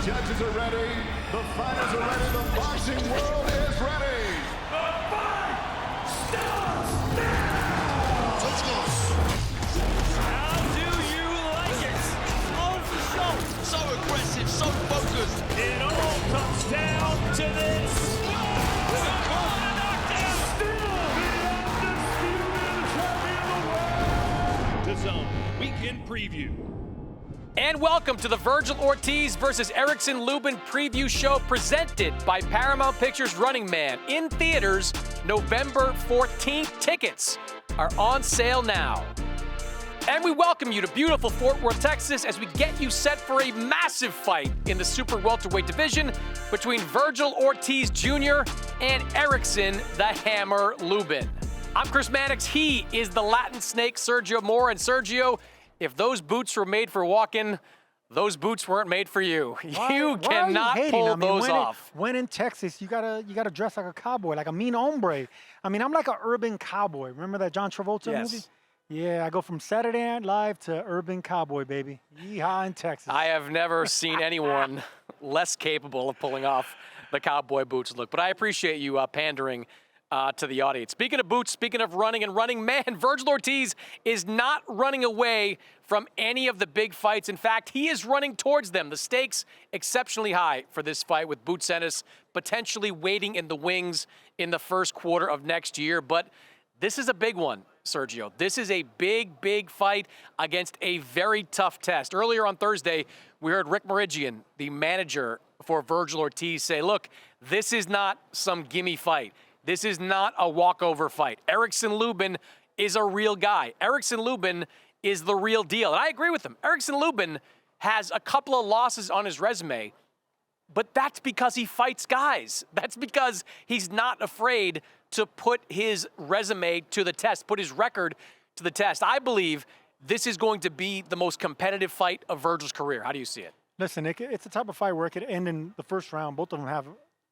judges are ready. The fighters are ready. The boxing world is ready. The fight starts now! Let's go. How do you like it? On the show. So aggressive, so focused. It all comes down to this. Still the undisputed champion of the world. DAZN Weekend Preview. And welcome to the Virgil Ortiz versus Erickson Lubin preview show presented by Paramount Pictures Running Man in theaters November 14th. Tickets are on sale now. And we welcome you to beautiful Fort Worth, Texas as we get you set for a massive fight in the super welterweight division between Virgil Ortiz Jr. and Erickson the Hammer Lubin. I'm Chris Mannix. He is the Latin Snake, Sergio Mora. And Sergio, if those boots were made for walking, those boots weren't made for you. You cannot pull those off. When in Texas, you gotta dress like a cowboy, like a mean hombre. I mean, I'm like an urban cowboy. Remember that John Travolta movie? Yeah, I go from Saturday Night Live to urban cowboy, baby. Yeehaw in Texas. I have never seen anyone less capable of pulling off the cowboy boots look, but I appreciate you pandering to the audience. Speaking of boots, speaking of running and running, man, Virgil Ortiz is not running away from any of the big fights. In fact, he is running towards them. The stakes exceptionally high for this fight with Boots Ennis potentially waiting in the wings in the first quarter of next year. But this is a big one, Sergio. This is a big, big fight against a very tough test. Earlier on Thursday, we heard Rick Meridian, the manager for Virgil Ortiz, say, look, this is not some gimme fight. This is not a walkover fight. Erickson Lubin is a real guy. Erickson Lubin is the real deal. And I agree with him. Erickson Lubin has a couple of losses on his resume, but that's because he fights guys. That's because he's not afraid to put his resume to the test, put his record to the test. I believe this is going to be the most competitive fight of Virgil's career. How do you see it? Listen, it's a type of fight where it could end in the first round. Both of them have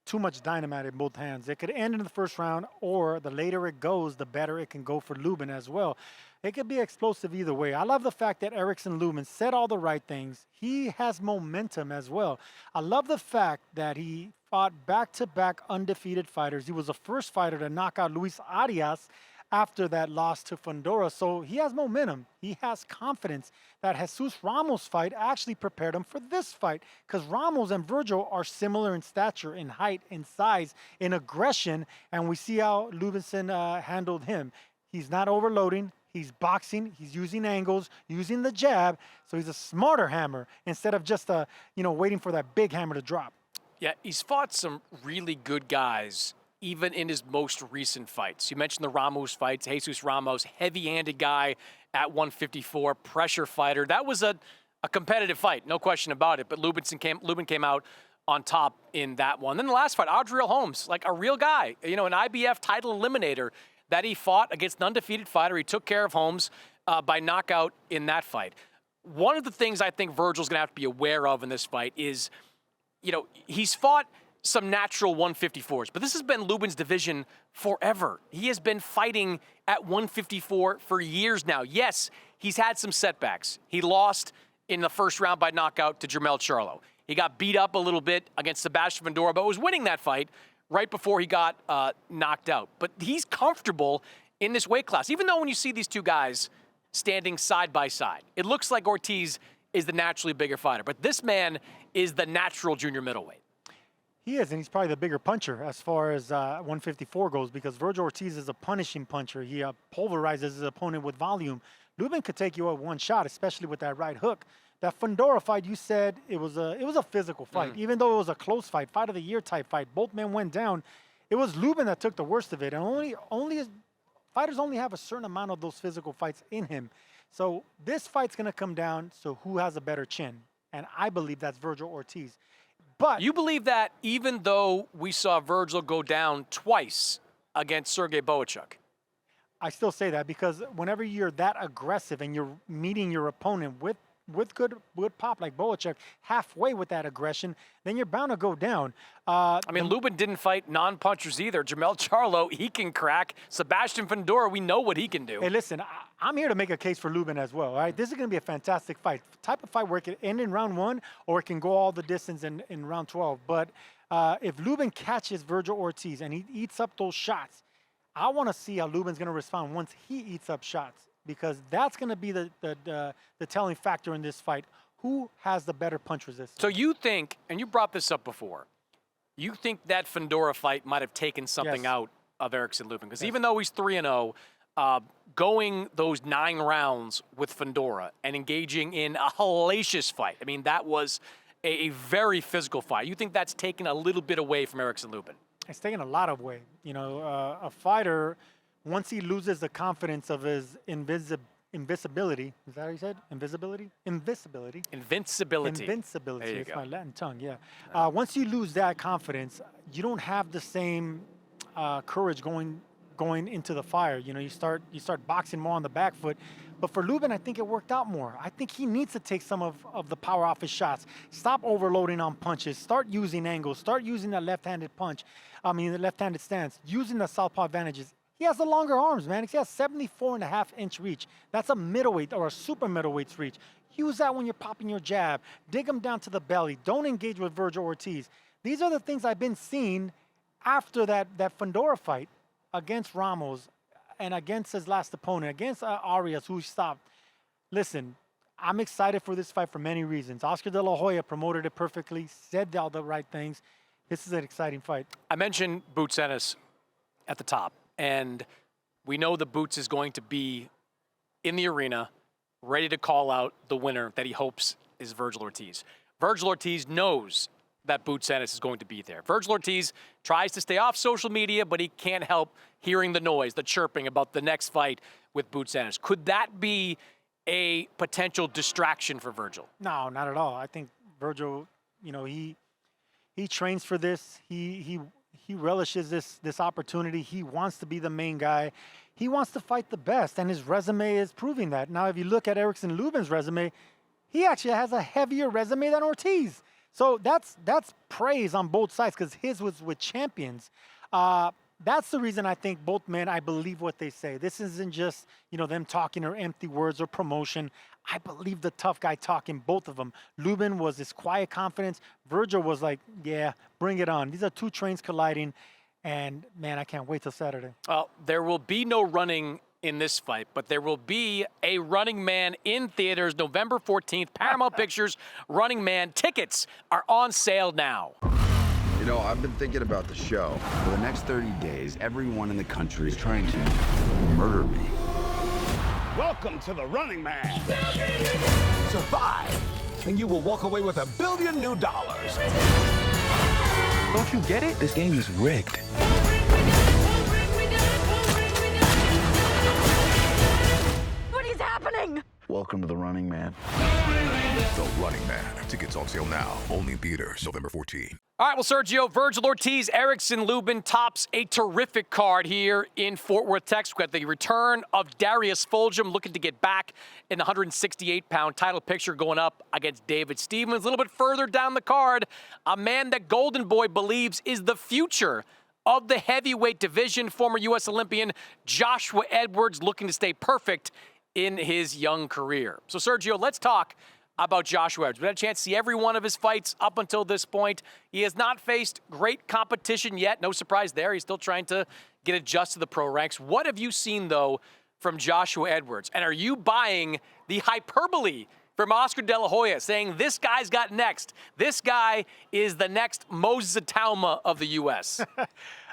too much dynamite in both hands. It could end in the first round, or the later it goes, the better it can go for Lubin as well. It could be explosive either way. I love the fact that Erickson Lubin said all the right things. He has momentum as well. I love the fact that he fought back-to-back undefeated fighters. He was the first fighter to knock out Luis Arias after that loss to Fundora. So he has momentum. He has confidence. That Jesus Ramos fight actually prepared him for this fight, because Ramos and Virgil are similar in stature, in height, in size, in aggression, and we see how Lubinson handled him. He's not overloading. He's boxing. He's using angles, using the jab. So he's a smarter hammer instead of just waiting for that big hammer to drop. Yeah, he's fought some really good guys, even in his most recent fights. You mentioned the Ramos fights. Jesus Ramos, heavy-handed guy at 154, pressure fighter. That was a competitive fight, no question about it. But Lubin came out on top in that one. Then the last fight, Adriel Holmes, like a real guy, an IBF title eliminator that he fought against an undefeated fighter. He took care of Holmes by knockout in that fight. One of the things I think Virgil's going to have to be aware of in this fight is, he's fought some natural 154s, but this has been Lubin's division forever. He has been fighting at 154 for years now. Yes, he's had some setbacks. He lost in the first round by knockout to Jermell Charlo. He got beat up a little bit against Sebastian Fundora, but was winning that fight right before he got knocked out. But he's comfortable in this weight class, even though when you see these two guys standing side by side, it looks like Ortiz is the naturally bigger fighter. But this man is the natural junior middleweight. He is, and he's probably the bigger puncher as far as 154 goes, because Virgil Ortiz is a punishing puncher. He pulverizes his opponent with volume. Lubin could take you at one shot, especially with that right hook. That Fundora fight, you said it was a physical fight, even though it was a close fight of the year type fight. Both men went down. It was Lubin that took the worst of it, and fighters only have a certain amount of those physical fights in him. So this fight's going to come down to who has a better chin, and I believe that's Virgil Ortiz. But you believe that even though we saw Virgil go down twice against Sergey Bohachuk? I still say that, because whenever you're that aggressive and you're meeting your opponent with with good pop like Boacek halfway with that aggression, then you're bound to go down. I mean, Lubin didn't fight non-punchers either. Jamel Charlo, he can crack. Sebastian Fundora, we know what he can do. Hey, listen, I'm here to make a case for Lubin as well. All right, this is going to be a fantastic fight. Type of fight where it can end in round 1 or it can go all the distance in round 12. But if Lubin catches Virgil Ortiz and he eats up those shots, I want to see how Lubin's going to respond once he eats up shots, because that's going to be the telling factor in this fight. Who has the better punch resistance? So you think, and you brought this up before, you think that Fundora fight might have taken something out of Erickson Lubin? Because even though he's 3-0, going those 9 rounds with Fundora and engaging in a hellacious fight, I mean, that was a very physical fight. You think that's taken a little bit away from Erickson Lubin? It's taken a lot of weight. You know, a fighter, once he loses the confidence of his invisibility, is that how you said? Invisibility? Invincibility. Invincibility. Invincibility. There you It's go. my Latin tongue, yeah. Once you lose that confidence, you don't have the same courage going into the fire. You know, you start boxing more on the back foot. But for Lubin, I think it worked out more. I think he needs to take some of the power off his shots. Stop overloading on punches. Start using angles. Start using the left-handed punch. I mean, the left-handed stance. Using the southpaw advantages. He has the longer arms, man. He has 74.5-inch reach. That's a middleweight or a super middleweight's reach. Use that when you're popping your jab. Dig him down to the belly. Don't engage with Virgil Ortiz. These are the things I've been seeing after that Fundora fight against Ramos and against his last opponent, against Arias, who he stopped. Listen, I'm excited for this fight for many reasons. Oscar De La Hoya promoted it perfectly, said all the right things. This is an exciting fight. I mentioned Boots Ennis at the top, and we know the Boots is going to be in the arena, ready to call out the winner that he hopes is Virgil Ortiz. Virgil Ortiz knows that Boots Ennis is going to be there. Virgil Ortiz tries to stay off social media, but he can't help hearing the noise, the chirping about the next fight with Boots Ennis. Could that be a potential distraction for Virgil? No, not at all. I think Virgil, you know, he trains for this. He relishes this opportunity. He wants to be the main guy. He wants to fight the best, and his resume is proving that. Now, if you look at Erickson Lubin's resume, he actually has a heavier resume than Ortiz. So that's praise on both sides, because his was with champions. That's the reason I think both men, I believe what they say. This isn't just, you know, them talking or empty words or promotion. I believe the tough guy talking, both of them. Lubin was his quiet confidence. Virgil was like, yeah, bring it on. These are two trains colliding. And, man, I can't wait till Saturday. Well, there will be no running in this fight, but there will be a Running Man in theaters November 14th. Paramount Pictures Running Man tickets are on sale now. You know, I've been thinking about the show. For the next 30 days, everyone in the country is trying to murder me. Welcome to the Running Man. Survive, and you will walk away with $1 billion new. Don't you get it? This game is rigged. What is happening? Welcome to the Running Man. The Running Man. Tickets on sale now. Only in theaters November 14. All right, well, Sergio, Virgil Ortiz, Erickson Lubin tops a terrific card here in Fort Worth, Texas. We got the return of Darius Fulgham looking to get back in the 168-pound title picture, going up against David Stevens. A little bit further down the card, a man that Golden Boy believes is the future of the heavyweight division, former U.S. Olympian Joshua Edwards, looking to stay perfect in his young career. So, Sergio, let's talk about Joshua Edwards. We had a chance to see every one of his fights up until this point. He has not faced great competition yet. No surprise there. He's still trying to get adjusted to the pro ranks. What have you seen, though, from Joshua Edwards? And are you buying the hyperbole from Oscar De La Hoya, saying this guy's got next? This guy is the next Moses Atauma of the U.S.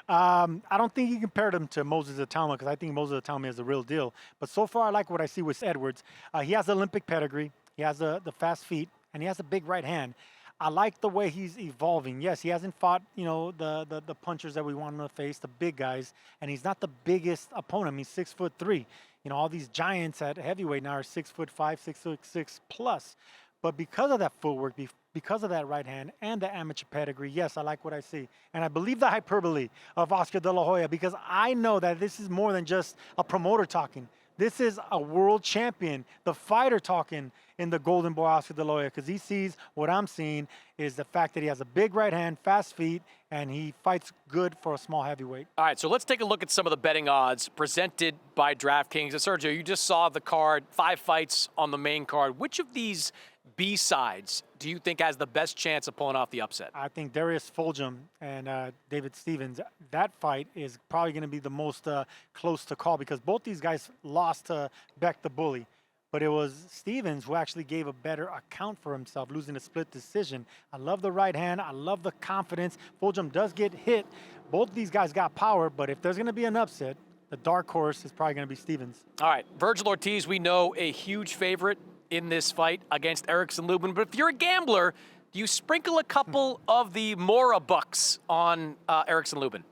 I don't think you compared him to Moses Atauma, because I think Moses Atauma is the real deal. But so far, I like what I see with Edwards. He has Olympic pedigree. He has the fast feet, and he has a big right hand. I like the way he's evolving. Yes, he hasn't fought, you know, the punchers that we want him to face, the big guys, and he's not the biggest opponent. He's 6'3". You know, all these giants at heavyweight now are 6'5", 6'6" plus. But because of that footwork, because of that right hand and the amateur pedigree, yes, I like what I see. And I believe the hyperbole of Oscar De La Hoya, because I know that this is more than just a promoter talking. This is a world champion, the fighter talking in the Golden Boy Oscar De La Hoya, because he sees what I'm seeing is the fact that he has a big right hand, fast feet, and he fights good for a small heavyweight. All right, so let's take a look at some of the betting odds presented by DraftKings. And Sergio, you just saw the card, 5 fights on the main card. Which of these B-sides do you think has the best chance of pulling off the upset? I think Darius Fulgham and David Stevens, that fight is probably going to be the most close to call, because both these guys lost to Beck the Bully. But it was Stevens who actually gave a better account for himself, losing a split decision. I love the right hand. I love the confidence. Fulgham does get hit. Both these guys got power, but if there's going to be an upset, the dark horse is probably going to be Stevens. All right, Virgil Ortiz, we know a huge favorite in this fight against Erickson Lubin. But if you're a gambler, do you sprinkle a couple of the Mora bucks on Erickson Lubin?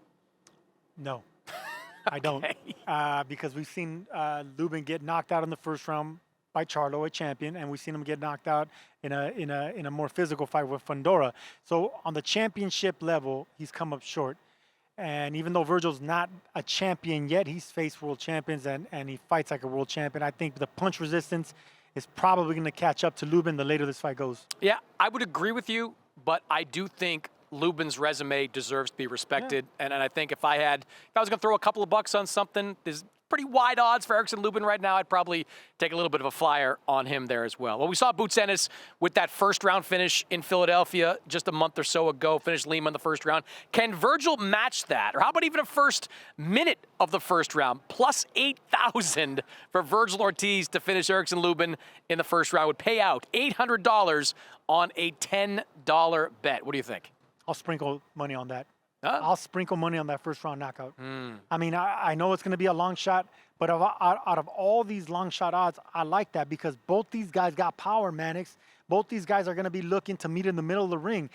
No, I don't. Because we've seen Lubin get knocked out in the first round by Charlo, a champion, and we've seen him get knocked out in a more physical fight with Fundora. So on the championship level, he's come up short. And even though Virgil's not a champion yet, he's faced world champions and he fights like a world champion. I think the punch resistance is probably going to catch up to Lubin the later this fight goes. Yeah, I would agree with you, but I do think Lubin's resume deserves to be respected. Yeah. And I think if I was going to throw a couple of bucks on something, there's pretty wide odds for Erickson Lubin right now. I'd probably take a little bit of a flyer on him there as well. Well, we saw Boots Ennis with that first round finish in Philadelphia just a month or so ago, finished Lima in the first round. Can Virgil match that? Or how about even a first minute of the first round? Plus 8,000 for Virgil Ortiz to finish Erickson Lubin in the first round would pay out $800 on a $10 bet. What do you think? I'll sprinkle money on that. I'll sprinkle money on that first round knockout. I mean, I know it's going to be a long shot, but out of all these long shot odds, I like that because both these guys got power, Mannix. Both these guys are going to be looking to meet in the middle of the ring.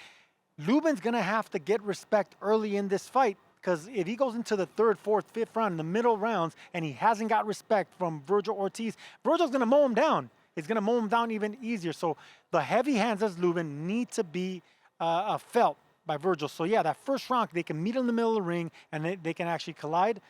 Lubin's going to have to get respect early in this fight because if he goes into the 3rd, 4th, 5th round, in the middle rounds, and he hasn't got respect from Virgil Ortiz, Virgil's going to mow him down. He's going to mow him down even easier. So the heavy hands as Lubin need to be felt by Virgil. So yeah, that first round, they can meet in the middle of the ring and they can actually collide.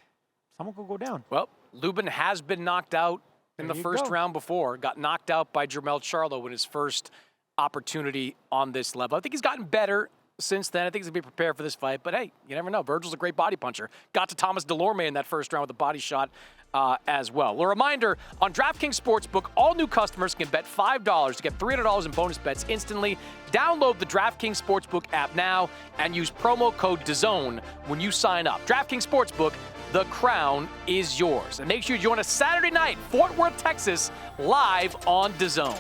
Someone could go down. Well, Lubin has been knocked out in the first round before. Got knocked out by Jermell Charlo in his first opportunity on this level. I think he's gotten better since then. I think he's going to be prepared for this fight. But hey, you never know. Virgil's a great body puncher. Got to Thomas Delorme in that first round with a body shot as well. A reminder, on DraftKings Sportsbook, all new customers can bet $5 to get $300 in bonus bets instantly. Download the DraftKings Sportsbook app now and use promo code DAZN when you sign up. DraftKings Sportsbook, the crown is yours. And make sure you join us Saturday night, Fort Worth, Texas, live on DAZN.